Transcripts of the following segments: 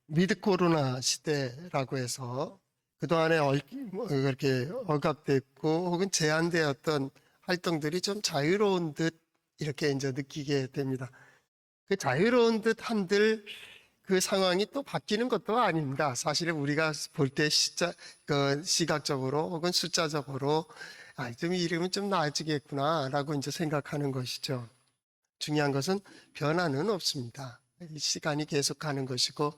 미드 코로나 시대라고 해서 그동안에 이렇게 억압됐고 혹은 제한되었던 활동들이 좀 자유로운 듯 이렇게 이제 느끼게 됩니다. 그 자유로운 듯 한들 그 상황이 또 바뀌는 것도 아닙니다. 사실은 우리가 볼 때 시각적으로 혹은 숫자적으로 좀 이러면 좀 나아지겠구나라고 이제 생각하는 것이죠. 중요한 것은 변화는 없습니다. 시간이 계속 가는 것이고,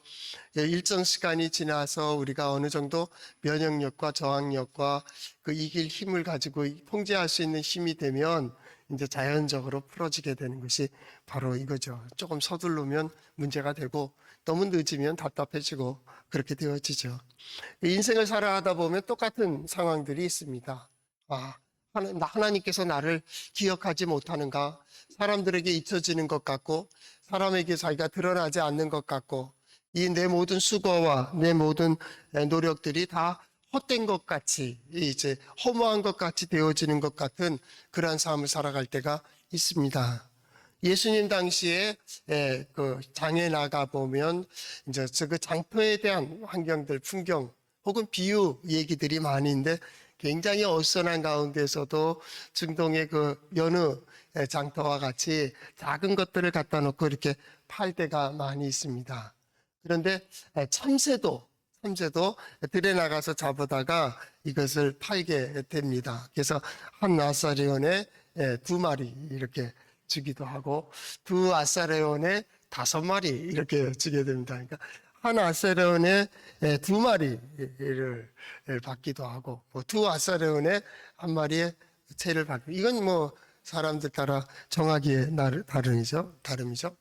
일정 시간이 지나서 우리가 어느 정도 면역력과 저항력과 그 이길 힘을 가지고 통제할 수 있는 힘이 되면 이제 자연적으로 풀어지게 되는 것이 바로 이거죠. 조금 서두르면 문제가 되고 너무 늦으면 답답해지고 그렇게 되어지죠. 인생을 살아가다 보면 똑같은 상황들이 있습니다. 하나님께서 나를 기억하지 못하는가? 사람들에게 잊혀지는 것 같고 사람에게 자기가 드러나지 않는 것 같고 이 내 모든 수고와 내 모든 노력들이 다 헛된 것 같이 이제 허무한 것 같이 되어지는 것 같은 그러한 삶을 살아갈 때가 있습니다. 예수님 당시에 그 장에 나가 보면 이제 그 장터에 대한 환경들, 풍경 혹은 비유 얘기들이 많이 있는데 굉장히 어수선한 가운데서도 중동의 그 여느 장터와 같이 작은 것들을 갖다 놓고 이렇게 팔 때가 많이 있습니다. 그런데 참새도 들에 나가서 잡아다가 이것을 팔게 됩니다. 그래서 한 아사리온에 2마리 이렇게 주기도 하고 2아사리온에 5마리 이렇게 주게 됩니다. 그러니까 한 아사리온에 2마리를 받기도 하고 2아사리온에 1마리의 채를 받고 이건 뭐 사람들 따라 정하기에 다름이죠.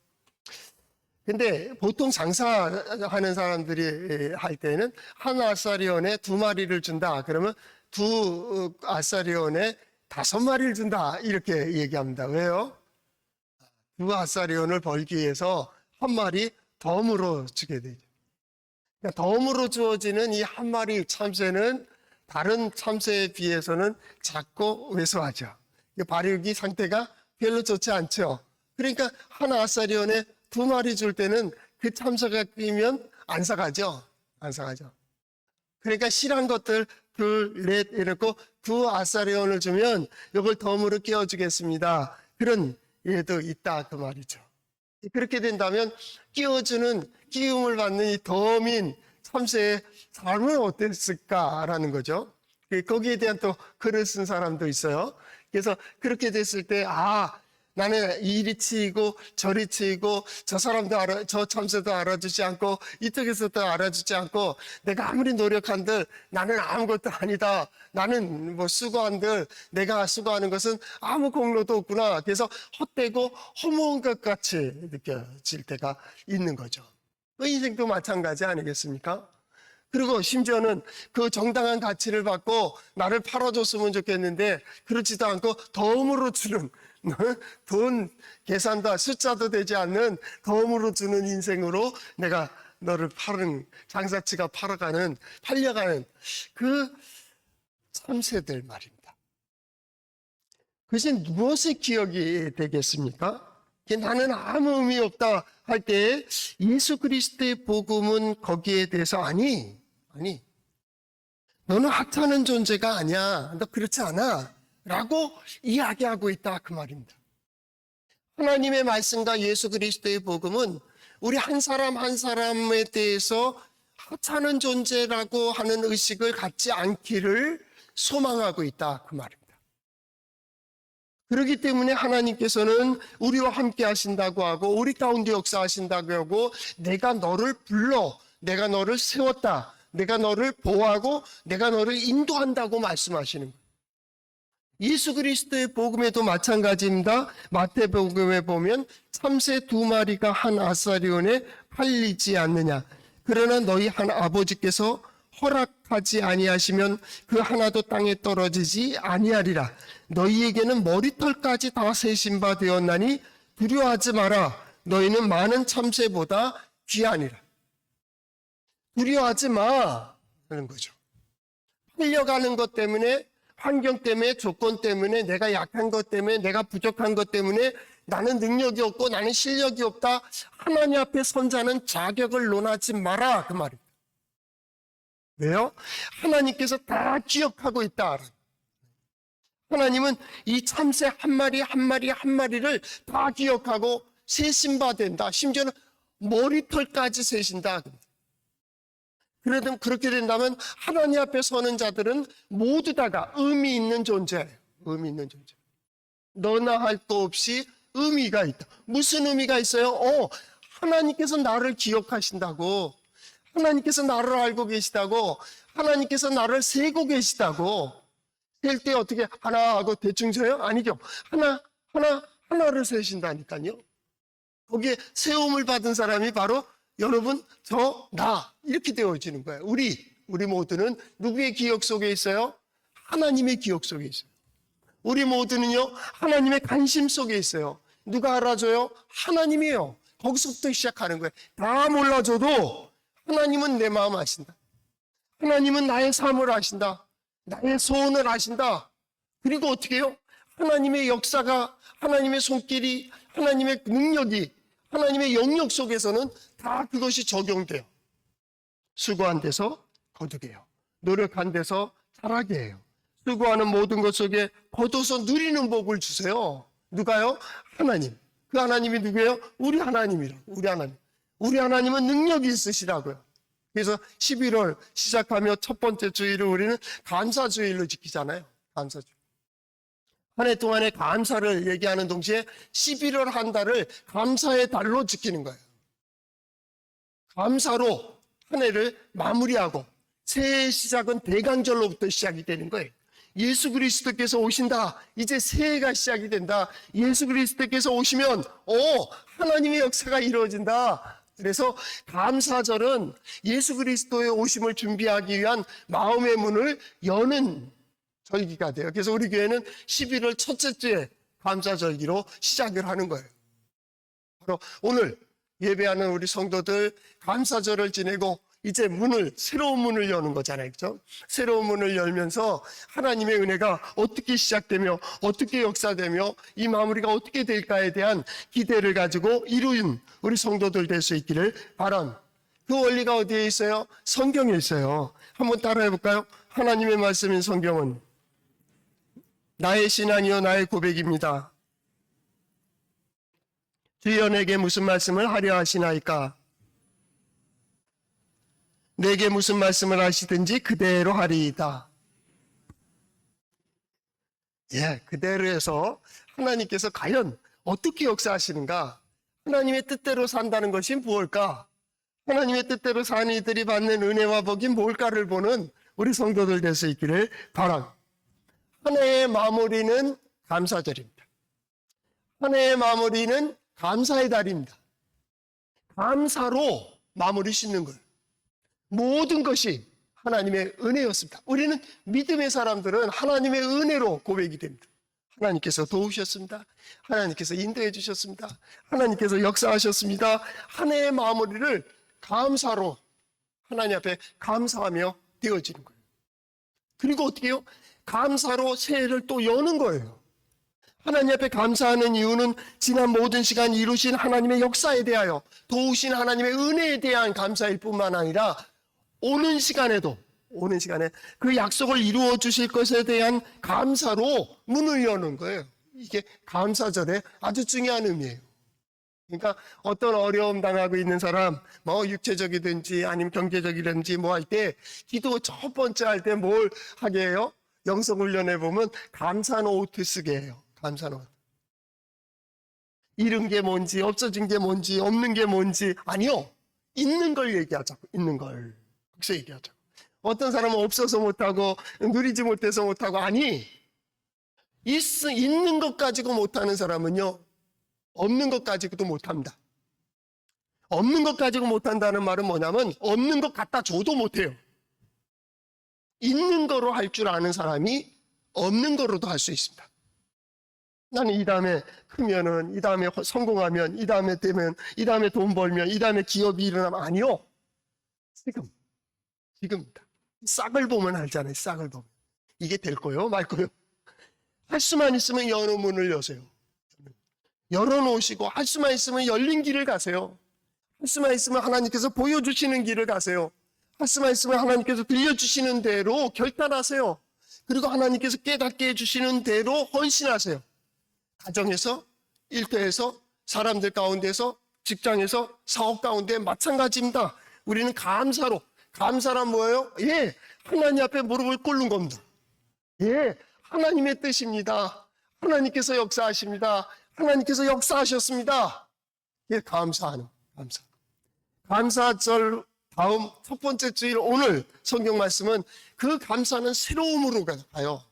근데 보통 장사하는 사람들이 할 때는 한 아사리온에 2마리를 준다. 그러면 2아사리온에 5마리를 준다. 이렇게 얘기합니다. 왜요? 2아사리온을 벌기 위해서 1마리 덤으로 주게 되죠. 그러니까 덤으로 주어지는 이 1마리 참새는 다른 참새에 비해서는 작고 왜소하죠. 발육이 상태가 별로 좋지 않죠. 그러니까 한 아사리온에 2마리 줄 때는 그 참새가 끼면 안 사가죠. 그러니까 실한 것들 2, 넷 이렇고 2아사리온을 주면 이걸 덤으로 끼워주겠습니다. 그런 예도 있다 그 말이죠. 그렇게 된다면 끼움을 받는 이 덤인 참새의 삶은 어땠을까라는 거죠. 거기에 대한 또 글을 쓴 사람도 있어요. 그래서 그렇게 됐을 때 나는 이리 치이고 저리 치이고 저 참새도 알아주지 않고 이쪽에서도 알아주지 않고 내가 아무리 노력한들 나는 아무것도 아니다. 나는 뭐 수고한들 내가 수고하는 것은 아무 공로도 없구나. 그래서 헛되고 허무한 것 같이 느껴질 때가 있는 거죠. 그 인생도 마찬가지 아니겠습니까? 그리고 심지어는 그 정당한 가치를 받고 나를 팔아줬으면 좋겠는데 그렇지도 않고 덤으로 주는 돈 계산도 숫자도 되지 않는 덤으로 주는 인생으로 내가 너를 장사치가 팔려가는 그 참새들 말입니다. 그것이 무엇의 기억이 되겠습니까? 나는 아무 의미 없다 할 때 예수 그리스도의 복음은 거기에 대해서 아니 너는 하찮은 존재가 아니야. 너 그렇지 않아. 라고 이야기하고 있다 그 말입니다. 하나님의 말씀과 예수 그리스도의 복음은 우리 한 사람 한 사람에 대해서 하찮은 존재라고 하는 의식을 갖지 않기를 소망하고 있다 그 말입니다. 그렇기 때문에 하나님께서는 우리와 함께 하신다고 하고 우리 가운데 역사하신다고 하고 내가 너를 불러 내가 너를 세웠다 내가 너를 보호하고 내가 너를 인도한다고 말씀하시는 거예요. 예수 그리스도의 복음에도 마찬가지입니다. 마태복음에 보면 참새 2마리가 한 아사리온에 팔리지 않느냐. 그러나 너희 한 아버지께서 허락하지 아니하시면 그 하나도 땅에 떨어지지 아니하리라. 너희에게는 머리털까지 다 세신 바 되었나니 두려워하지 마라. 너희는 많은 참새보다 귀하니라. 두려워하지 마. 그런 거죠. 팔려가는 것 때문에 환경 때문에 조건 때문에 내가 약한 것 때문에 내가 부족한 것 때문에 나는 능력이 없고 나는 실력이 없다. 하나님 앞에 선 자는 자격을 논하지 마라. 그 말입니다. 왜요? 하나님께서 다 기억하고 있다. 하나님은 이 참새 한 마리 한 마리 한 마리를 다 기억하고 세신바 된다. 심지어는 머리털까지 세신다. 그렇게 된다면 하나님 앞에 서는 자들은 모두 다가 의미 있는 존재예요. 의미 있는 존재. 너나 할 거 없이 의미가 있다. 무슨 의미가 있어요? 하나님께서 나를 기억하신다고. 하나님께서 나를 알고 계시다고. 하나님께서 나를 세고 계시다고. 셀 때 어떻게 하나 하고 대충 세요? 아니죠. 하나를 세신다니까요. 거기에 세움을 받은 사람이 바로 여러분, 나 이렇게 되어지는 거예요. 우리 모두는 누구의 기억 속에 있어요? 하나님의 기억 속에 있어요. 우리 모두는요, 하나님의 관심 속에 있어요. 누가 알아줘요? 하나님이에요. 거기서부터 시작하는 거예요. 다 몰라줘도 하나님은 내 마음 아신다. 하나님은 나의 삶을 아신다. 나의 소원을 아신다. 그리고 어떻게 해요? 하나님의 역사가, 하나님의 손길이, 하나님의 능력이, 하나님의 영역 속에서는 다 그것이 적용돼요. 수고한 데서 거두게요. 노력한 데서 잘하게 해요. 수고하는 모든 것 속에 거둬서 누리는 복을 주세요. 누가요? 하나님. 그 하나님이 누구예요? 우리 하나님이라고. 우리 하나님은 능력이 있으시라고요. 그래서 11월 시작하며 첫 번째 주일을 우리는 감사주일로 지키잖아요. 감사주일. 한 해 동안의 감사를 얘기하는 동시에 11월 한 달을 감사의 달로 지키는 거예요. 감사로 한 해를 마무리하고 새해의 시작은 대강절로부터 시작이 되는 거예요. 예수 그리스도께서 오신다. 이제 새해가 시작이 된다. 예수 그리스도께서 오시면 하나님의 역사가 이루어진다. 그래서 감사절은 예수 그리스도의 오심을 준비하기 위한 마음의 문을 여는 절기가 돼요. 그래서 우리 교회는 11월 첫째 주에 감사절기로 시작을 하는 거예요. 바로 오늘 예배하는 우리 성도들 감사절을 지내고 이제 새로운 문을 여는 거잖아요. 그죠? 새로운 문을 열면서 하나님의 은혜가 어떻게 시작되며 어떻게 역사되며 이 마무리가 어떻게 될까에 대한 기대를 가지고 이루는 우리 성도들 될 수 있기를 바람. 그 원리가 어디에 있어요? 성경에 있어요. 한번 따라해 볼까요? 하나님의 말씀인 성경은 나의 신앙이요 나의 고백입니다. 주여 내게 무슨 말씀을 하려 하시나이까? 내게 무슨 말씀을 하시든지 그대로 하리이다. 그대로 해서 하나님께서 과연 어떻게 역사하시는가? 하나님의 뜻대로 산다는 것이 무엇일까? 하나님의 뜻대로 사는 이들이 받는 은혜와 복이 뭘까를 보는 우리 성도들 될 수 있기를 바랍니다. 한 해의 마무리는 감사절입니다. 한 해의 마무리는 감사의 달입니다. 감사로 마무리 짓는 거예요. 모든 것이 하나님의 은혜였습니다. 우리는 믿음의 사람들은 하나님의 은혜로 고백이 됩니다. 하나님께서 도우셨습니다. 하나님께서 인도해 주셨습니다. 하나님께서 역사하셨습니다. 한 해의 마무리를 감사로 하나님 앞에 감사하며 되어지는 거예요. 그리고 어떻게 해요? 감사로 새해를 또 여는 거예요. 하나님 앞에 감사하는 이유는 지난 모든 시간 이루신 하나님의 역사에 대하여 도우신 하나님의 은혜에 대한 감사일 뿐만 아니라 오는 시간에 그 약속을 이루어 주실 것에 대한 감사로 문을 여는 거예요. 이게 감사절의 아주 중요한 의미예요. 그러니까 어떤 어려움 당하고 있는 사람, 육체적이든지 아니면 경제적이든지 할 때 기도 첫 번째 할 때 뭘 하게 해요? 영성훈련에 보면 감사 노트 쓰게 해요. 감사 노트. 잃은 게 뭔지, 없어진 게 뭔지, 없는 게 뭔지, 아니요. 있는 걸 얘기하자고, 있는 걸. 그래서 얘기하자고. 어떤 사람은 없어서 못하고, 누리지 못해서 못하고, 아니, 있는 것 가지고 못하는 사람은요, 없는 것 가지고도 못합니다. 없는 것 가지고 못한다는 말은 뭐냐면, 없는 것 갖다 줘도 못해요. 있는 거로 할 줄 아는 사람이 없는 거로도 할 수 있습니다. 나는 이 다음에 크면은, 이 다음에 성공하면, 이 다음에 되면, 이 다음에 돈 벌면, 이 다음에 기업이 일어나면, 아니요. 지금입니다. 싹을 보면 알잖아요. 싹을 보면. 이게 될 거요? 말 거요? 할 수만 있으면 여느 문을 여세요. 열어놓으시고 할 수만 있으면 열린 길을 가세요. 할 수만 있으면 하나님께서 보여주시는 길을 가세요. 할 수만 있으면 하나님께서 들려주시는 대로 결단하세요. 그리고 하나님께서 깨닫게 해주시는 대로 헌신하세요. 가정에서, 일터에서, 사람들 가운데서, 직장에서, 사업 가운데 마찬가지입니다. 우리는 감사란 뭐예요? 예, 하나님 앞에 무릎을 꿇는 겁니다. 예, 하나님의 뜻입니다. 하나님께서 역사하십니다. 하나님께서 역사하셨습니다. 예, 감사하는, 감사절 다음 첫 번째 주일 오늘 성경 말씀은 그 감사는 새로움으로 가요.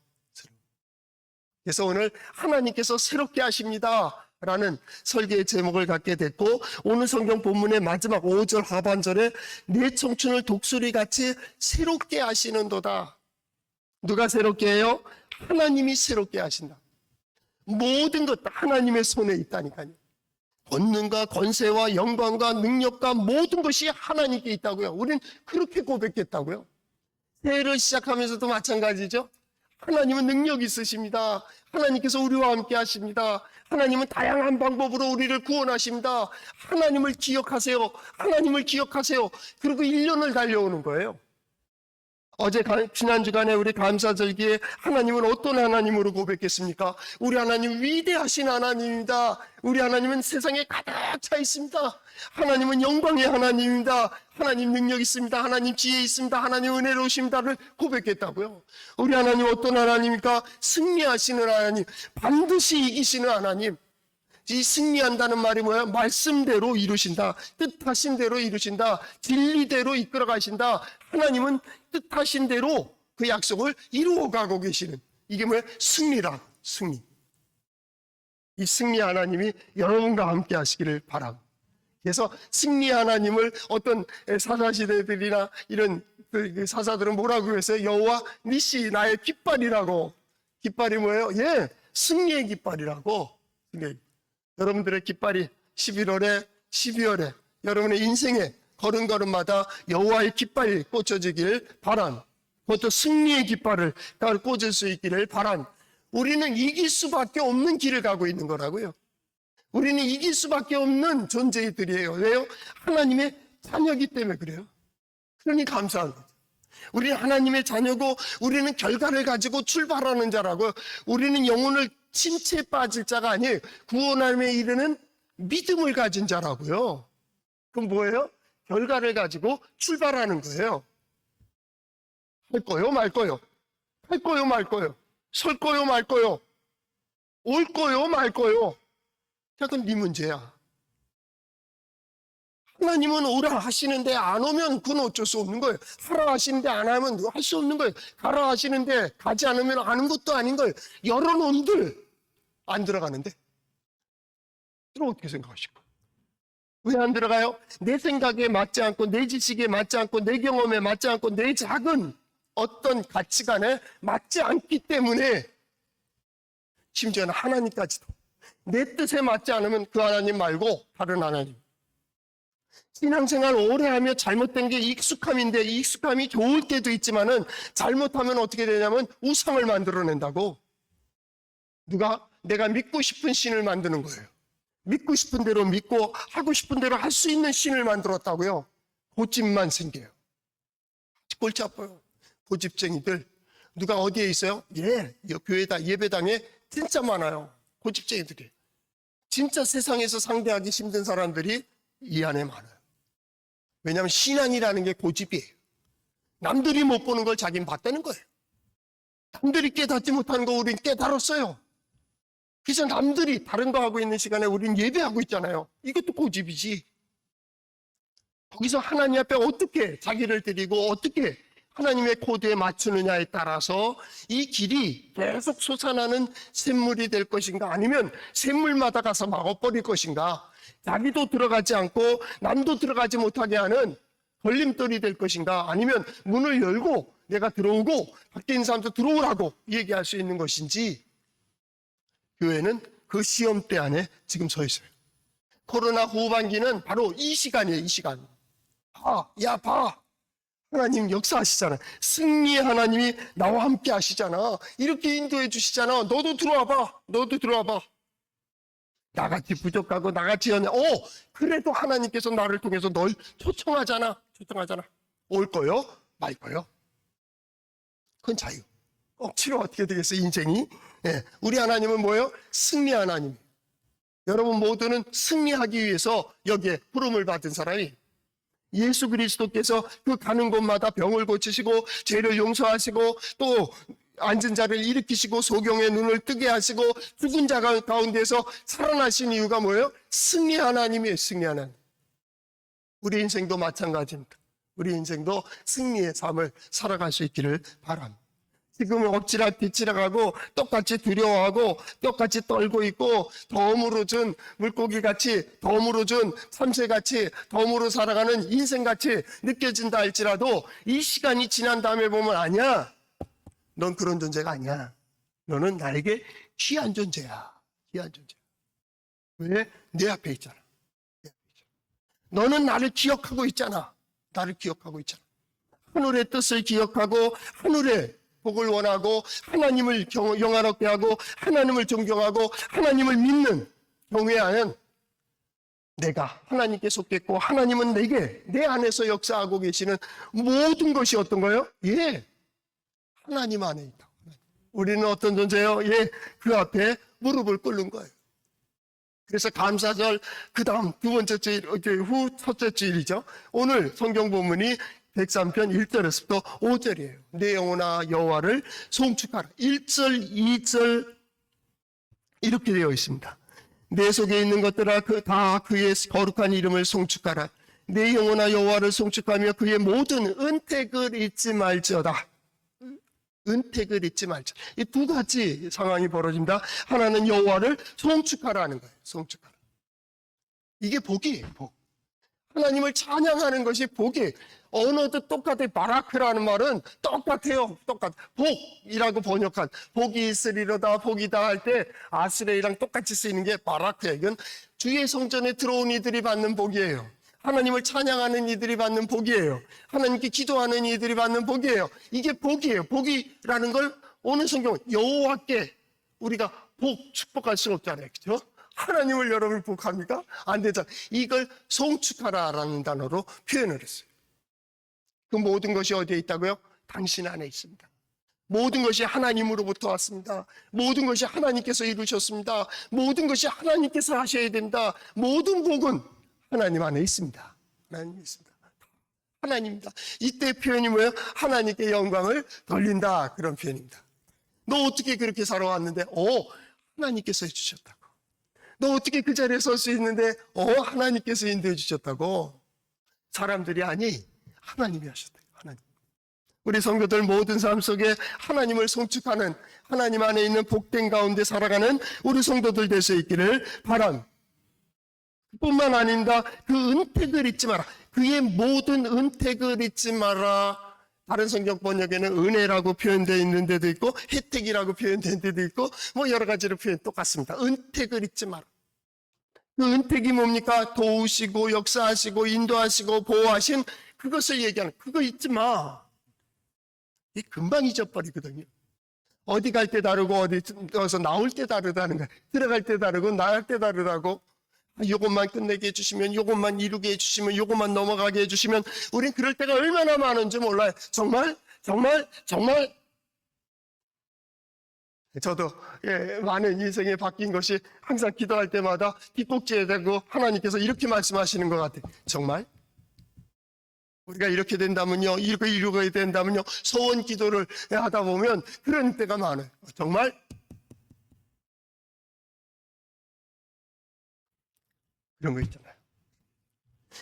그래서 오늘 하나님께서 새롭게 하십니다 라는 설계의 제목을 갖게 됐고, 오늘 성경 본문의 마지막 5절 하반절에 내 청춘을 독수리같이 새롭게 하시는도다. 누가 새롭게 해요? 하나님이 새롭게 하신다. 모든 것 다 하나님의 손에 있다니까요. 권능과 권세와 영광과 능력과 모든 것이 하나님께 있다고요. 우리는 그렇게 고백했다고요. 새해를 시작하면서도 마찬가지죠. 하나님은 능력 있으십니다. 하나님께서 우리와 함께 하십니다. 하나님은 다양한 방법으로 우리를 구원하십니다. 하나님을 기억하세요. 하나님을 기억하세요. 그리고 1년을 달려오는 거예요. 지난 주간에 우리 감사절기에 하나님은 어떤 하나님으로 고백했습니까? 우리 하나님 위대하신 하나님입니다. 우리 하나님은 세상에 가득 차 있습니다. 하나님은 영광의 하나님입니다. 하나님 능력 있습니다. 하나님 지혜 있습니다. 하나님 은혜로우십니다를 고백했다고요. 우리 하나님 어떤 하나님입니까? 승리하시는 하나님, 반드시 이기시는 하나님. 이 승리한다는 말이 뭐예요? 말씀대로 이루신다. 뜻하신 대로 이루신다. 진리대로 이끌어 가신다. 하나님은 뜻하신 대로 그 약속을 이루어가고 계시는, 이게 뭐예요? 승리라. 승리. 이 승리 하나님이 여러분과 함께 하시기를 바랍니다. 그래서 승리 하나님을 어떤 사사시대들이나 이런 그 사사들은 뭐라고 했어요? 여호와 니시, 나의 깃발이라고. 깃발이 뭐예요? 예, 승리의 깃발이라고. 여러분들의 깃발이 11월에 12월에 여러분의 인생에 걸음걸음마다 여호와의 깃발이 꽂혀지길 바람. 그것도 승리의 깃발을 꽂을 수 있기를 바람. 우리는 이길 수밖에 없는 길을 가고 있는 거라고요. 우리는 이길 수밖에 없는 존재들이에요. 왜요? 하나님의 자녀이기 때문에 그래요. 그러니 감사한 거죠. 우리는 하나님의 자녀고 우리는 결과를 가지고 출발하는 자라고요. 우리는 영혼을 침체에 빠질 자가 아니에요. 구원함에 이르는 믿음을 가진 자라고요. 그럼 뭐예요? 결과를 가지고 출발하는 거예요. 할 거요, 말 거요? 할 거요, 말 거요? 설 거요, 말 거요? 올 거요, 말 거요? 자, 그건 네 문제야. 하나님은 오라 하시는데 안 오면 그건 어쩔 수 없는 거예요. 하라 하시는데 안 하면 할 수 없는 거예요. 가라 하시는데 가지 않으면 아는 것도 아닌 거예요. 여러 놈들 안 들어가는데 그럼 어떻게 생각하실 거예요? 왜 안 들어가요? 내 생각에 맞지 않고 내 지식에 맞지 않고 내 경험에 맞지 않고 내 작은 어떤 가치관에 맞지 않기 때문에, 심지어는 하나님까지도 내 뜻에 맞지 않으면 그 하나님 말고 다른 하나님. 신앙생활 오래 하며 잘못된 게 익숙함인데, 이 익숙함이 좋을 때도 있지만은 잘못하면 어떻게 되냐면 우상을 만들어낸다고. 내가 믿고 싶은 신을 만드는 거예요. 믿고 싶은 대로 믿고 하고 싶은 대로 할 수 있는 신을 만들었다고요. 고집만 생겨요. 골치 아파요. 고집쟁이들. 누가 어디에 있어요? 예, 교회다, 예배당에 진짜 많아요. 고집쟁이들이. 진짜 세상에서 상대하기 힘든 사람들이 이 안에 많아요. 왜냐하면 신앙이라는 게 고집이에요. 남들이 못 보는 걸 자기는 봤다는 거예요. 남들이 깨닫지 못하는 거 우린 깨달았어요. 그래서 남들이 다른 거 하고 있는 시간에 우린 예배하고 있잖아요. 이것도 고집이지. 거기서 하나님 앞에 어떻게 자기를 드리고 어떻게 하나님의 코드에 맞추느냐에 따라서 이 길이 계속 솟아나는 샘물이 될 것인가, 아니면 샘물마다 가서 막아버릴 것인가, 자기도 들어가지 않고 남도 들어가지 못하게 하는 걸림돌이 될 것인가, 아니면 문을 열고 내가 들어오고 밖에 있는 사람도 들어오라고 얘기할 수 있는 것인지. 교회는 그 시험대 안에 지금 서 있어요. 코로나 후반기는 바로 이 시간이에요. 이 시간. 봐. 하나님 역사하시잖아요. 승리의 하나님이 나와 함께 하시잖아. 이렇게 인도해 주시잖아. 너도 들어와 봐. 나같이 부족하고 나같이 그래도 하나님께서 나를 통해서 널 초청하잖아. 올 거요? 말 거요? 그건 자유. 억지로 어떻게 되겠어요, 인생이? 예, 우리 하나님은 뭐예요? 승리 하나님. 여러분 모두는 승리하기 위해서 여기에 부름을 받은 사람이, 예수 그리스도께서 그 가는 곳마다 병을 고치시고 죄를 용서하시고 또 앉은 자를 일으키시고 소경의 눈을 뜨게 하시고 죽은 자 가운데서 살아나신 이유가 뭐예요? 승리 하나님이에요. 승리 하나님. 우리 인생도 마찬가지입니다. 우리 인생도 승리의 삶을 살아갈 수 있기를 바랍니다. 지금은 엎치락 뒤치락하고 똑같이 두려워하고 똑같이 떨고 있고 덤으로 준 물고기같이, 덤으로 준 참새같이, 덤으로 살아가는 인생같이 느껴진다 할지라도 이 시간이 지난 다음에 보면 아니야. 넌 그런 존재가 아니야. 너는 나에게 귀한 존재야. 귀한 존재. 왜? 내 앞에 있잖아. 너는 나를 기억하고 있잖아. 나를 기억하고 있잖아. 하늘의 뜻을 기억하고 하늘의 복을 원하고 하나님을 영화롭게 하고 하나님을 존경하고 하나님을 믿는 경외하는 내가 하나님께 속했고 하나님은 내게 내 안에서 역사하고 계시는 모든 것이 어떤 거예요? 예, 하나님 안에 있다. 우리는 어떤 존재예요? 예, 그 앞에 무릎을 꿇는 거예요. 그래서 감사절 그 다음 두 번째 주일 후 첫째 주일이죠. 오늘 성경 본문이 103편 1절에서부터 5절이에요. 내 영혼아 여호와를 송축하라. 1절, 2절 이렇게 되어 있습니다. 내 속에 있는 것들아 다 그의 거룩한 이름을 송축하라. 내 영혼아 여호와를 송축하며 그의 모든 은택을 잊지 말지어다. 은택을 잊지 말자. 이 두 가지 상황이 벌어집니다. 하나는 여호와를 송축하라는 거예요. 송축하라. 이게 복이에요. 복. 하나님을 찬양하는 것이 복이에요. 언어도 똑같아요. 바라크라는 말은 똑같아요. 복이라고 번역한, 복이 있으리로다, 복이다 할 때 아스레이랑 똑같이 쓰이는 게 바라크예요. 이건 주의 성전에 들어온 이들이 받는 복이에요. 하나님을 찬양하는 이들이 받는 복이에요. 하나님께 기도하는 이들이 받는 복이에요. 이게 복이에요. 복이라는 걸 오늘 성경은 여호와께 우리가 축복할 수는 없잖아요. 그렇죠? 하나님을 여러분 복합니까? 안 되잖아요. 이걸 송축하라라는 단어로 표현을 했어요. 그 모든 것이 어디에 있다고요? 당신 안에 있습니다. 모든 것이 하나님으로부터 왔습니다. 모든 것이 하나님께서 이루셨습니다. 모든 것이 하나님께서 하셔야 된다. 모든 복은 하나님 안에 있습니다. 하나님 있습니다. 하나님입니다. 이때 표현이 뭐예요? 하나님께 영광을 돌린다. 그런 표현입니다. 너 어떻게 그렇게 살아왔는데? 하나님께서 해주셨다고. 너 어떻게 그 자리에 설 수 있는데? 하나님께서 인도해 주셨다고. 사람들이 아니, 하나님이 하셨다고. 하나님. 우리 성도들 모든 삶 속에 하나님을 송축하는, 하나님 안에 있는 복된 가운데 살아가는 우리 성도들 될 수 있기를 바랍니다. 뿐만 아닙니다. 그 은택을 잊지 마라. 그의 모든 은택을 잊지 마라. 다른 성경 번역에는 은혜라고 표현되어 있는 데도 있고 혜택이라고 표현된 데도 있고 뭐 여러 가지로 표현 똑같습니다. 은택을 잊지 마라. 그 은택이 뭡니까? 도우시고 역사하시고 인도하시고 보호하신 그것을 얘기하는, 그거 잊지 마. 이 금방 잊어버리거든요. 어디 갈 때 다르고 어디서 나올 때 다르다는 거야. 들어갈 때 다르고 나갈 때 다르다고. 요것만 끝내게 해주시면, 요것만 이루게 해주시면, 요것만 넘어가게 해주시면 우린 그럴 때가 얼마나 많은지 몰라요. 정말 저도 많은 인생에 바뀐 것이 항상 기도할 때마다 뒷꼭지에 대고 하나님께서 이렇게 말씀하시는 것 같아요. 정말 우리가 이렇게 된다면요, 이렇게 이루게 된다면요, 소원 기도를 하다 보면 그런 때가 많아요. 정말 그런 거 있잖아요.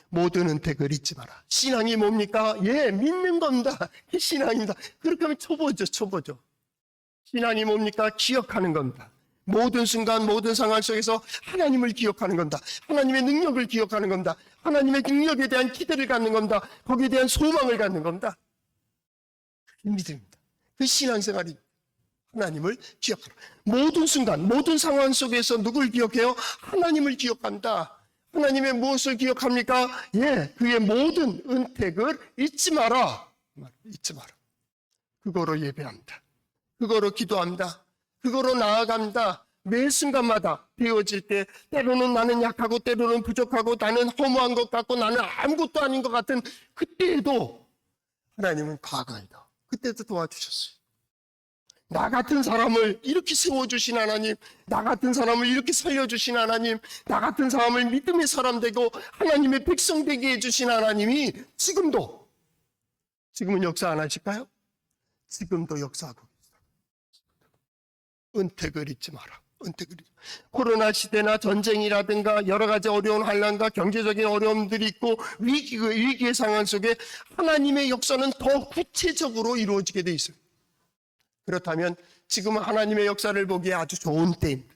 모든 은택을 잊지 마라. 신앙이 뭡니까? 믿는 겁니다. 신앙입니다. 그렇게 하면 초보죠. 신앙이 뭡니까? 기억하는 겁니다. 모든 순간, 모든 상황 속에서 하나님을 기억하는 겁니다. 하나님의 능력을 기억하는 겁니다. 하나님의 능력에 대한 기대를 갖는 겁니다. 거기에 대한 소망을 갖는 겁니다. 그 믿음입니다. 그 신앙생활이 하나님을 기억하라. 모든 순간, 모든 상황 속에서 누굴 기억해요? 하나님을 기억한다. 하나님의 무엇을 기억합니까? 그의 모든 은택을 잊지 마라. 잊지 마라. 그거로 예배합니다. 그거로 기도합니다. 그거로 나아갑니다. 매 순간마다 되어질 때 때로는 나는 약하고 때로는 부족하고 나는 허무한 것 같고 나는 아무것도 아닌 것 같은 그때에도 하나님은 과거이다. 그때도 도와주셨어요. 나 같은 사람을 이렇게 세워주신 하나님, 나 같은 사람을 이렇게 살려주신 하나님, 나 같은 사람을 믿음의 사람 되고 하나님의 백성 되게 해주신 하나님이 지금은 역사 안 하실까요? 지금도 역사하고 있어요. 은택을 잊지 마라. 은택을 잊지 마라. 코로나 시대나 전쟁이라든가 여러 가지 어려운 환난과 경제적인 어려움들이 있고 위기의 상황 속에 하나님의 역사는 더 구체적으로 이루어지게 돼 있어요. 그렇다면 지금은 하나님의 역사를 보기에 아주 좋은 때입니다.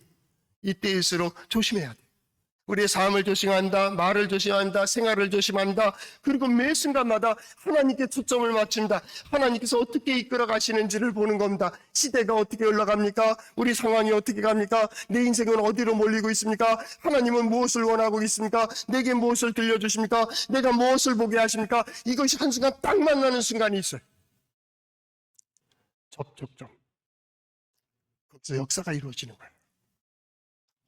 이때일수록 조심해야 돼요. 우리의 삶을 조심한다, 말을 조심한다, 생활을 조심한다. 그리고 매 순간마다 하나님께 초점을 맞춘다. 하나님께서 어떻게 이끌어 가시는지를 보는 겁니다. 시대가 어떻게 흘러갑니까? 우리 상황이 어떻게 갑니까? 내 인생은 어디로 몰리고 있습니까? 하나님은 무엇을 원하고 있습니까? 내게 무엇을 들려주십니까? 내가 무엇을 보게 하십니까? 이것이 한순간 딱 만나는 순간이 있어요. 접촉점. 거기서 역사가 이루어지는 거예요.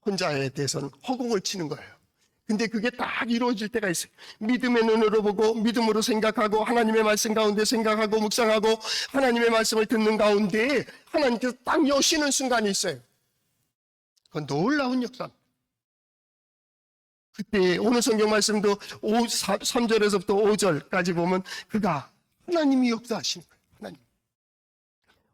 혼자에 대해서는 허공을 치는 거예요. 근데 그게 딱 이루어질 때가 있어요. 믿음의 눈으로 보고 믿음으로 생각하고 하나님의 말씀 가운데 생각하고 묵상하고 하나님의 말씀을 듣는 가운데 하나님께서 딱 여시는 순간이 있어요. 그건 놀라운 역사입니다. 그때 오늘 성경 말씀도 3절에서부터 5절까지 보면 그가 하나님이 역사하시는 거예요. 하나님.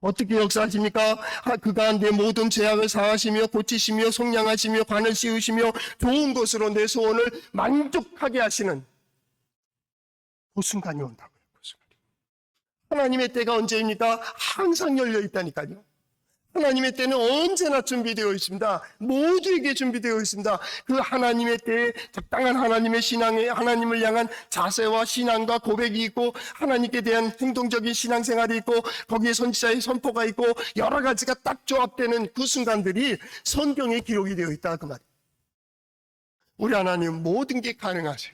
어떻게 역사하십니까? 그가 내 모든 죄악을 사하시며 고치시며 속량하시며 관을 씌우시며 좋은 것으로 내 소원을 만족하게 하시는 그 순간이 온다고요. 그 순간. 하나님의 때가 언제입니까? 항상 열려 있다니까요. 하나님의 때는 언제나 준비되어 있습니다. 모두에게 준비되어 있습니다. 그 하나님의 때에 적당한 하나님의 신앙에 하나님을 향한 자세와 신앙과 고백이 있고 하나님께 대한 행동적인 신앙생활이 있고 거기에 선지자의 선포가 있고 여러 가지가 딱 조합되는 그 순간들이 성경에 기록이 되어 있다 그 말이에요. 우리 하나님은 모든 게 가능하세요.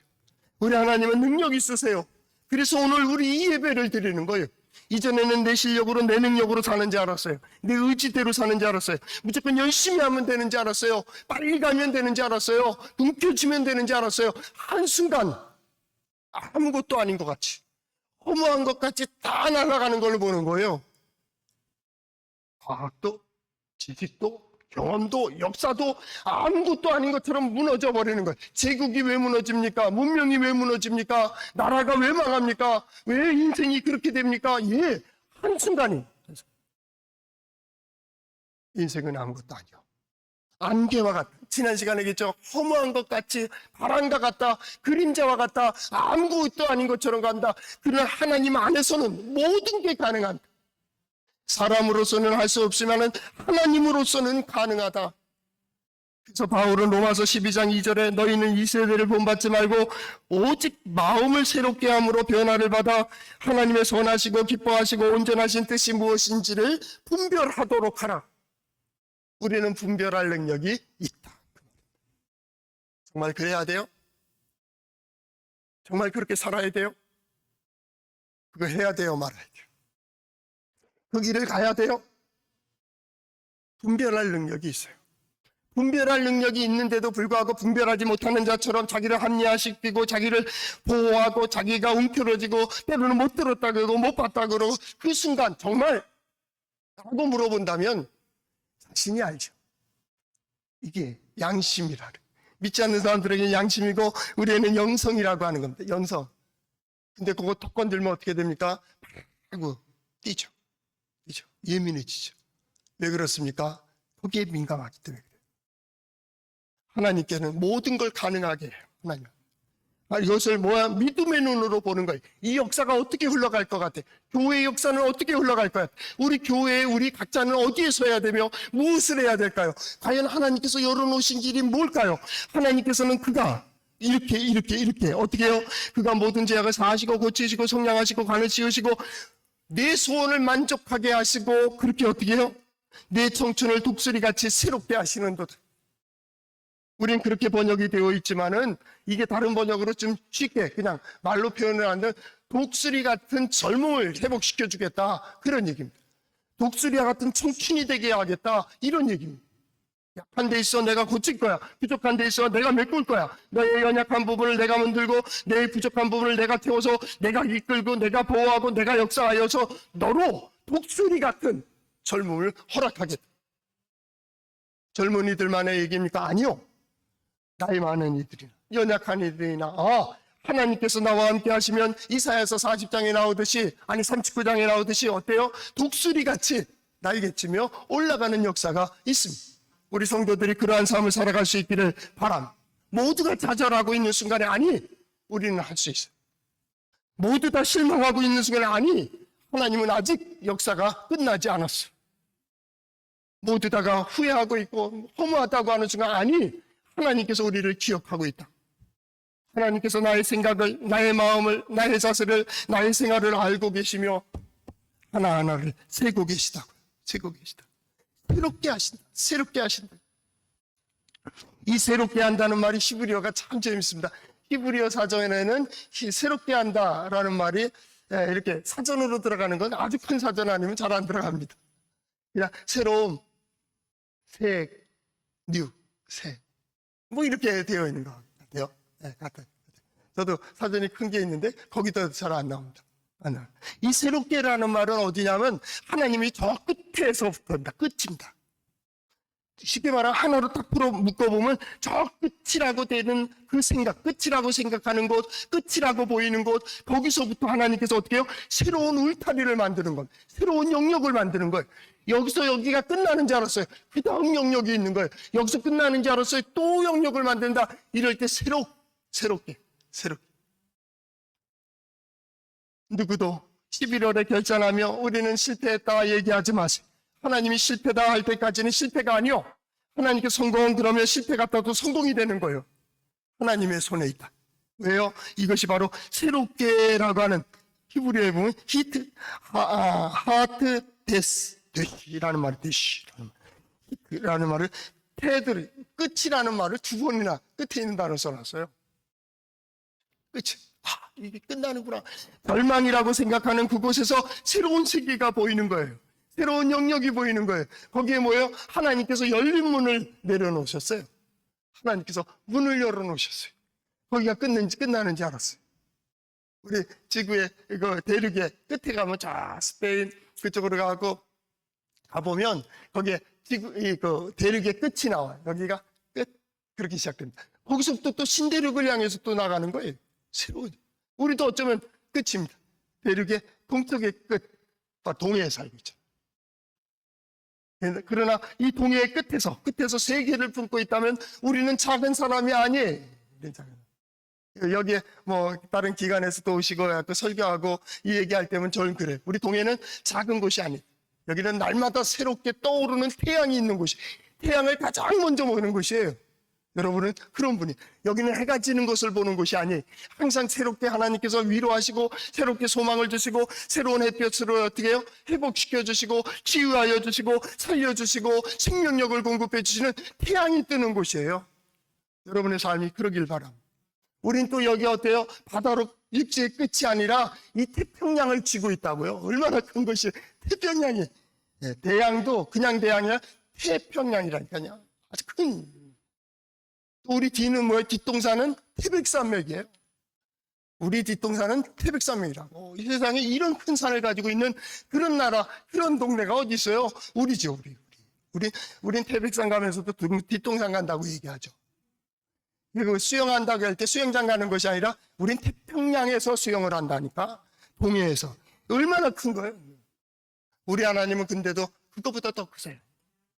우리 하나님은 능력 있으세요. 그래서 오늘 우리 이 예배를 드리는 거예요. 이전에는 내 실력으로 내 능력으로 사는지 알았어요. 내 의지대로 사는지 알았어요. 무조건 열심히 하면 되는지 알았어요. 빨리 가면 되는지 알았어요. 움켜쥐면 되는지 알았어요. 한순간 아무것도 아닌 것 같이 허무한 것 같이 다 날아가는 걸 보는 거예요. 과학도 지식도 경험도 역사도 아무것도 아닌 것처럼 무너져 버리는 거예요. 제국이 왜 무너집니까? 문명이 왜 무너집니까? 나라가 왜 망합니까? 왜 인생이 그렇게 됩니까? 예, 한순간이. 인생은 아무것도 아니요. 안개와 같다. 지난 시간에 얘기했죠. 허무한 것 같이 바람과 같다. 그림자와 같다. 아무것도 아닌 것처럼 간다. 그러나 하나님 안에서는 모든 게 가능한다. 사람으로서는 할 수 없지만 하나님으로서는 가능하다. 그래서 바울은 로마서 12장 2절에 너희는 이 세대를 본받지 말고 오직 마음을 새롭게 함으로 변화를 받아 하나님의 선하시고 기뻐하시고 온전하신 뜻이 무엇인지를 분별하도록 하라. 우리는 분별할 능력이 있다. 정말 그래야 돼요? 정말 그렇게 살아야 돼요? 그거 해야 돼요? 말아야 돼요? 그 길을 가야 돼요? 분별할 능력이 있어요. 분별할 능력이 있는데도 불구하고 분별하지 못하는 자처럼 자기를 합리화시키고 자기를 보호하고 자기가 움켜쥐고 때로는 못 들었다 그러고 못 봤다 그러고 그 순간 정말 라고 물어본다면 자신이 알죠. 이게 양심이라 그래요. 믿지 않는 사람들에게는 양심이고 우리에는 영성이라고 하는 겁니다. 영성. 근데 그거 턱 건들면 어떻게 됩니까? 아이고 뛰죠. 예민해지죠. 왜 그렇습니까? 거기에 민감하기 때문에 그래요. 하나님께는 모든 걸 가능하게 해요. 하나님. 이것을 믿음의 눈으로 보는 거예요. 이 역사가 어떻게 흘러갈 것 같아? 교회의 역사는 어떻게 흘러갈 것 같아? 우리 교회, 우리 각자는 어디에 서야 되며 무엇을 해야 될까요? 과연 하나님께서 열어놓으신 길이 뭘까요? 하나님께서는 그가 이렇게 어떻게 해요? 그가 모든 죄악을 사하시고 고치시고 속량하시고 관을 씌우시고 내 소원을 만족하게 하시고 그렇게 어떻게 해요? 내 청춘을 독수리같이 새롭게 하시는 것. 우린 그렇게 번역이 되어 있지만은 이게 다른 번역으로 좀 쉽게 그냥 말로 표현을 하는 독수리 같은 젊음을 회복시켜 주겠다. 그런 얘기입니다. 독수리와 같은 청춘이 되게 하겠다. 이런 얘기입니다. 약한 데 있어 내가 고칠 거야. 부족한 데 있어 내가 메꿀 거야. 너의 연약한 부분을 내가 만들고 내 부족한 부분을 내가 태워서 내가 이끌고 내가 보호하고 내가 역사하여서 너로 독수리 같은 젊음을 허락하겠다. 젊은이들만의 얘기입니까? 아니요. 나이 많은 이들이나 연약한 이들이나 하나님께서 나와 함께 하시면 이사야서 40장에 나오듯이, 아니 39장에 나오듯이 어때요? 독수리같이 날개치며 올라가는 역사가 있습니다. 우리 성도들이 그러한 삶을 살아갈 수 있기를 바랍니다. 모두가 좌절하고 있는 순간에 아니, 우리는 할 수 있어요. 모두 다 실망하고 있는 순간에 아니, 하나님은 아직 역사가 끝나지 않았어요. 모두 다가 후회하고 있고 허무하다고 하는 순간 아니, 하나님께서 우리를 기억하고 있다. 하나님께서 나의 생각을, 나의 마음을, 나의 자세를, 나의 생활을 알고 계시며 하나하나를 세고 계시다고요. 세고 계시다. 새롭게 하신다. 새롭게 하신다. 이 새롭게 한다는 말이 히브리어가 참 재밌습니다. 히브리어 사전에는 새롭게 한다라는 말이 이렇게 사전으로 들어가는 건 아주 큰 사전 아니면 잘 안 들어갑니다. 그냥 새로움, 새, 뉴, 새. 뭐 이렇게 되어 있는 것 같아요. 네, 같아요. 저도 사전이 큰 게 있는데 거기도 잘 안 나옵니다. 이 새롭게라는 말은 어디냐면 하나님이 저 끝에서부터입니다. 끝입니다. 쉽게 말하면 하나로 딱 풀어 묶어보면 저 끝이라고 되는 그 생각, 끝이라고 생각하는 곳, 끝이라고 보이는 곳, 거기서부터 하나님께서 어떻게 해요? 새로운 울타리를 만드는 것, 새로운 영역을 만드는 거예요. 여기서 여기가 끝나는 줄 알았어요. 그 다음 영역이 있는 거예요. 여기서 끝나는 줄 알았어요. 또 영역을 만든다. 이럴 때 새롭게. 누구도 11월에 결단하며 우리는 실패했다 얘기하지 마세요. 하나님이 실패다 할 때까지는 실패가 아니요. 하나님께 성공 그러면 실패 같아도 성공이 되는 거예요. 하나님의 손에 있다. 왜요? 이것이 바로 새롭게라고 하는 히브리어에 보면 하트 데시라는 말이 데시라는 말을 테드 끝이라는 말을 두 번이나 끝에 있는 단어를 써놨어요. 끝이. 이게 끝나는구나. 절망이라고 생각하는 그곳에서 새로운 세계가 보이는 거예요. 새로운 영역이 보이는 거예요. 거기에 뭐예요? 하나님께서 열린 문을 내려놓으셨어요. 하나님께서 문을 열어놓으셨어요. 거기가 끝나는지 알았어요. 우리 지구의 이거 대륙의 끝에 가면 저 스페인 그쪽으로 가보면 거기에 그 대륙의 끝이 나와요. 여기가 끝. 그렇게 시작됩니다. 거기서부터 또 신대륙을 향해서 또 나가는 거예요. 새로운. 우리도 어쩌면 끝입니다. 대륙의 동쪽의 끝, 동해에 살고 있잖아요. 그러나 이 동해의 끝에서 세계를 품고 있다면 우리는 작은 사람이 아니에요. 여기에 뭐 다른 기관에서도 오시고 설교하고 이 얘기할 때면 저는 그래요. 우리 동해는 작은 곳이 아니에요. 여기는 날마다 새롭게 떠오르는 태양이 있는 곳이, 태양을 가장 먼저 보는 곳이에요. 여러분은 그런 분이, 여기는 해가 지는 것을 보는 곳이 아니에요. 항상 새롭게 하나님께서 위로하시고 새롭게 소망을 주시고 새로운 햇볕으로 어떻게 해요? 회복시켜 주시고 치유하여 주시고 살려주시고 생명력을 공급해 주시는 태양이 뜨는 곳이에요. 여러분의 삶이 그러길 바랍니다. 우린 또 여기 어때요? 바다로 육지의 끝이 아니라 이 태평양을 쥐고 있다고요. 얼마나 큰 것이 태평양이. 대양도 그냥 대양이 아니라 태평양이라니까요. 아주 큰. 우리 뒤는 뭐예요? 뒷동산은 태백산맥이에요. 우리 뒷동산은 태백산맥이라고. 이 세상에 이런 큰 산을 가지고 있는 그런 나라, 그런 동네가 어디 있어요? 우리죠, 우린 태백산 가면서도 뒷동산 간다고 얘기하죠. 그리고 수영한다고 할 때 수영장 가는 것이 아니라 우린 태평양에서 수영을 한다니까. 동해에서. 얼마나 큰 거예요? 우리 하나님은 근데도 그것보다 더 크세요.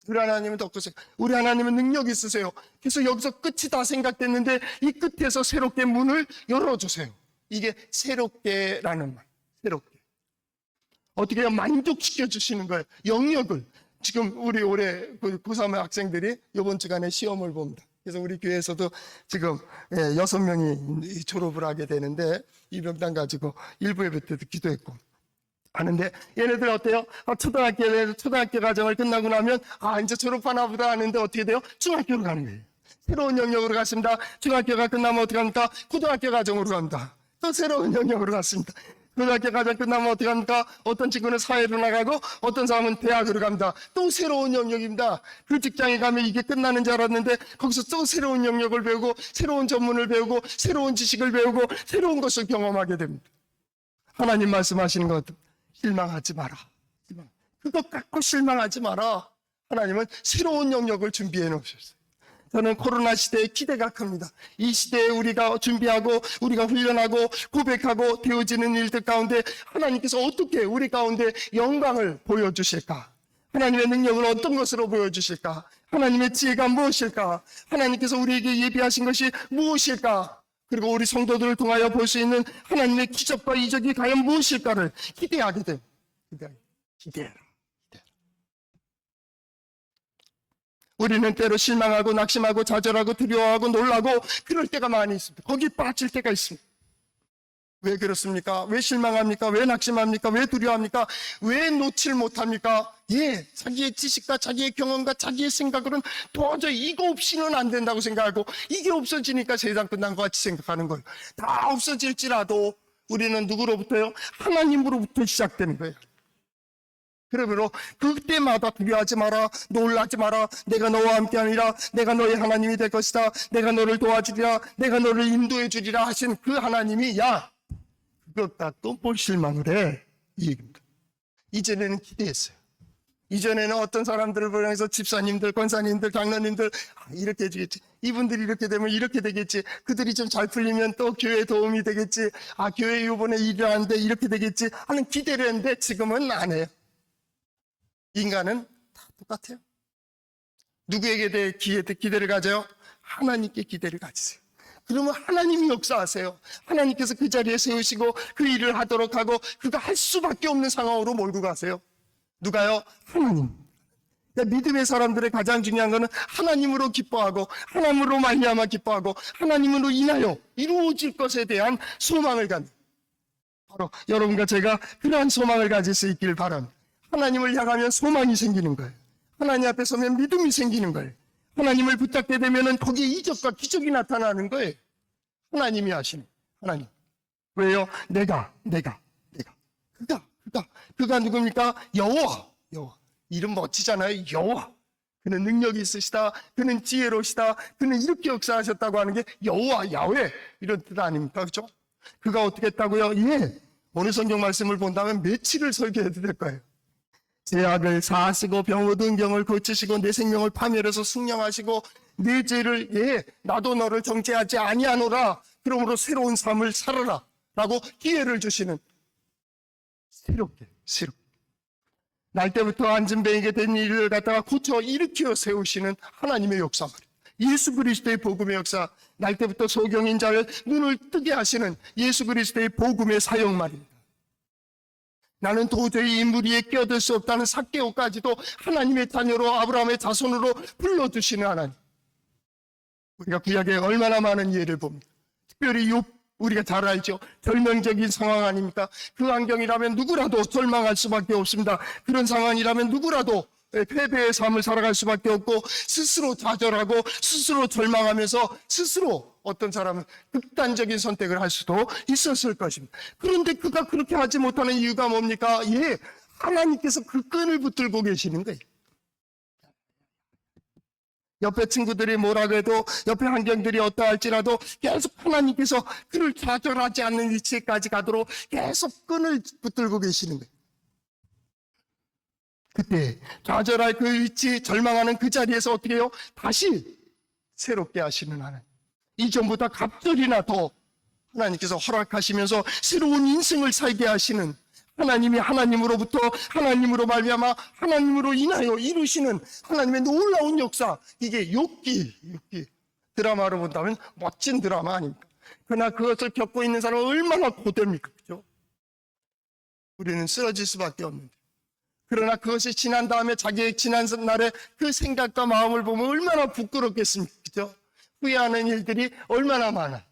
우리 하나님은 더 크세요. 우리 하나님은 능력이 있으세요. 그래서 여기서 끝이 다 생각됐는데 이 끝에서 새롭게 문을 열어주세요. 이게 새롭게라는 말. 새롭게. 어떻게 해요? 만족시켜 주시는 거예요. 영역을. 지금 우리 올해 고3 학생들이 이번 주간에 시험을 봅니다. 그래서 우리 교회에서도 지금 6명이 졸업을 하게 되는데 이 명단 가지고 일부 예배 때도 기도했고 하는데 얘네들 어때요? 초등학교 과정을 끝나고 나면 이제 졸업하나 보다 하는데 어떻게 돼요? 중학교로 가는 거예요. 새로운 영역으로 갔습니다. 중학교가 끝나면 어떻게 합니까? 고등학교 과정으로 갑니다. 또 새로운 영역으로 갔습니다. 고등학교 과정 끝나면 어떻게 합니까? 어떤 친구는 사회로 나가고 어떤 사람은 대학으로 갑니다. 또 새로운 영역입니다. 그 직장에 가면 이게 끝나는 줄 알았는데 거기서 또 새로운 영역을 배우고 새로운 전문을 배우고 새로운 지식을 배우고 새로운 것을 경험하게 됩니다. 하나님 말씀하시는 것, 실망하지 마라. 그것 갖고 실망하지 마라. 하나님은 새로운 영역을 준비해 놓으셨어요. 저는 코로나 시대에 기대가 큽니다. 이 시대에 우리가 준비하고 우리가 훈련하고 고백하고 되어지는 일들 가운데 하나님께서 어떻게 우리 가운데 영광을 보여주실까? 하나님의 능력을 어떤 것으로 보여주실까? 하나님의 지혜가 무엇일까? 하나님께서 우리에게 예비하신 것이 무엇일까? 그리고 우리 성도들을 통하여 볼 수 있는 하나님의 기적과 이적이 과연 무엇일까를 기대하게 됩니다. 기대해라. 우리는 때로 실망하고 낙심하고 좌절하고 두려워하고 놀라고 그럴 때가 많이 있습니다. 거기 빠질 때가 있습니다. 왜 그렇습니까? 왜 실망합니까? 왜 낙심합니까? 왜 두려워합니까? 왜 놓질 못합니까? 자기의 지식과 자기의 경험과 자기의 생각으로는 도저히 이거 없이는 안 된다고 생각하고 이게 없어지니까 세상 끝난 것 같이 생각하는 거예요. 다 없어질지라도 우리는 누구로부터요? 하나님으로부터 시작되는 거예요. 그러므로 그때마다 두려워하지 마라, 놀라지 마라. 내가 너와 함께하니라. 내가 너의 하나님이 될 것이다. 내가 너를 도와주리라. 내가 너를 인도해 주리라 하신 그 하나님이 그것 갖고 뭘 실망을 해? 이 얘기입니다. 이전에는 기대했어요. 이전에는 어떤 사람들을 보면서 집사님들, 권사님들, 장로님들 이렇게 해주겠지. 이분들이 이렇게 되면 이렇게 되겠지. 그들이 좀 잘 풀리면 또 교회에 도움이 되겠지. 교회 이번에 일을 하는데 이렇게 되겠지 하는 기대를 했는데 지금은 안 해요. 인간은 다 똑같아요. 누구에게 대해 기대를 가져요? 하나님께 기대를 가지세요. 그러면 하나님이 역사하세요. 하나님께서 그 자리에 세우시고 그 일을 하도록 하고 그가 할 수밖에 없는 상황으로 몰고 가세요. 누가요? 하나님. 그러니까 믿음의 사람들의 가장 중요한 것은 하나님으로 기뻐하고 하나님으로 말미암아 기뻐하고 하나님으로 인하여 이루어질 것에 대한 소망을 갖는, 바로 여러분과 제가 그러한 소망을 가질 수 있길 바랍니다. 하나님을 향하면 소망이 생기는 거예요. 하나님 앞에 서면 믿음이 생기는 거예요. 하나님을 붙잡게 되면 거기에 이적과 기적이 나타나는 거예요. 하나님이 하시는 하나님. 왜요? 그가 누굽니까? 여호와. 이름 멋지잖아요. 여호와. 그는 능력이 있으시다. 그는 지혜로우시다. 그는 이렇게 역사하셨다고 하는 게 여호와, 야훼 이런 뜻 아닙니까? 그렇죠? 그가 어떻게 했다고요? 오늘 성경 말씀을 본다면 며칠을 설교해도 될 거예요. 죄악을 사하시고 병 얻은 병을 고치시고 내 생명을 파멸해서 숙량하시고 내 죄를 나도 너를 정죄하지 아니하노라. 그러므로 새로운 삶을 살아라 라고 기회를 주시는, 새롭게 날 때부터 앉은 뱅이게 된 일을 갖다가 고쳐 일으켜 세우시는 하나님의 역사 말이에요. 예수 그리스도의 복음의 역사, 날 때부터 소경인 자를 눈을 뜨게 하시는 예수 그리스도의 복음의 사역 말입니다. 나는 도저히 이 무리에 끼어들 수 없다는 삭개오까지도 하나님의 자녀로 아브라함의 자손으로 불러주시는 하나님. 우리가 구약에 얼마나 많은 예를 봅니다. 특별히 욥, 우리가 잘 알죠. 절망적인 상황 아닙니까? 그 환경이라면 누구라도 절망할 수밖에 없습니다. 그런 상황이라면 누구라도 패배의 삶을 살아갈 수밖에 없고 스스로 좌절하고 스스로 절망하면서 스스로 어떤 사람은 극단적인 선택을 할 수도 있었을 것입니다. 그런데 그가 그렇게 하지 못하는 이유가 뭡니까? 하나님께서 그 끈을 붙들고 계시는 거예요. 옆에 친구들이 뭐라고 해도 옆에 환경들이 어떠할지라도 계속 하나님께서 그를 좌절하지 않는 위치까지 가도록 계속 끈을 붙들고 계시는 거예요. 그때 좌절할 그 위치, 절망하는 그 자리에서 어떻게 해요? 다시 새롭게 하시는 하나님. 이전보다 갑절이나 더 하나님께서 허락하시면서 새로운 인생을 살게 하시는 하나님이 하나님으로부터 하나님으로 말미암아 하나님으로 인하여 이루시는 하나님의 놀라운 역사. 이게 욥기 드라마로 본다면 멋진 드라마 아닙니까? 그러나 그것을 겪고 있는 사람은 얼마나 고됩니까? 그죠? 우리는 쓰러질 수밖에 없는데, 그러나 그것이 지난 다음에 자기의 지난 날의 그 생각과 마음을 보면 얼마나 부끄럽겠습니까? 그죠? 후회하는 일들이 얼마나 많아.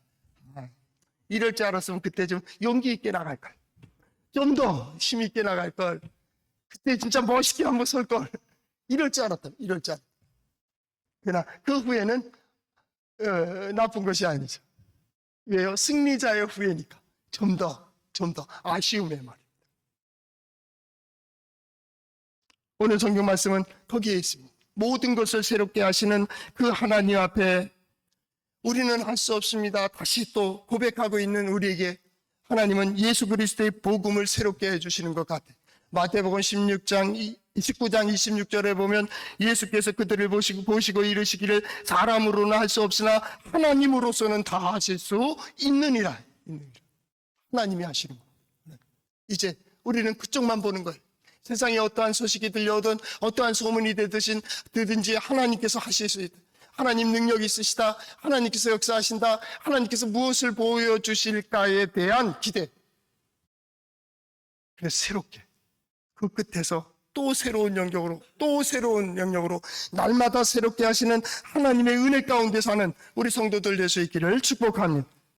이럴 줄 알았으면 그때 좀 용기 있게 나갈걸. 좀 더 힘있게 나갈걸. 그때 진짜 멋있게 한번 설걸. 이럴 줄 알았다. 그러나 그 후회는 나쁜 것이 아니죠. 왜요? 승리자의 후회니까. 좀 더 좀 더 아쉬움의 말입니다. 오늘 성경 말씀은 거기에 있습니다. 모든 것을 새롭게 하시는 그 하나님 앞에 우리는 할 수 없습니다. 다시 또 고백하고 있는 우리에게 하나님은 예수 그리스도의 복음을 새롭게 해주시는 것 같아요. 마태복음 19장 26절에 보면 예수께서 그들을 보시고 이르시기를 사람으로는 할 수 없으나 하나님으로서는 다 하실 수 있느니라. 하나님이 하시는 거예요. 이제 우리는 그쪽만 보는 거예요. 세상에 어떠한 소식이 들려오든 어떠한 소문이 되든지 하나님께서 하실 수 있다. 하나님 능력이 있으시다. 하나님께서 역사하신다. 하나님께서 무엇을 보여주실까에 대한 기대. 그래서 새롭게 그 끝에서 또 새로운 영역으로 또 새로운 영역으로 날마다 새롭게 하시는 하나님의 은혜 가운데 사는 우리 성도들 될 수 있기를 축복합니다.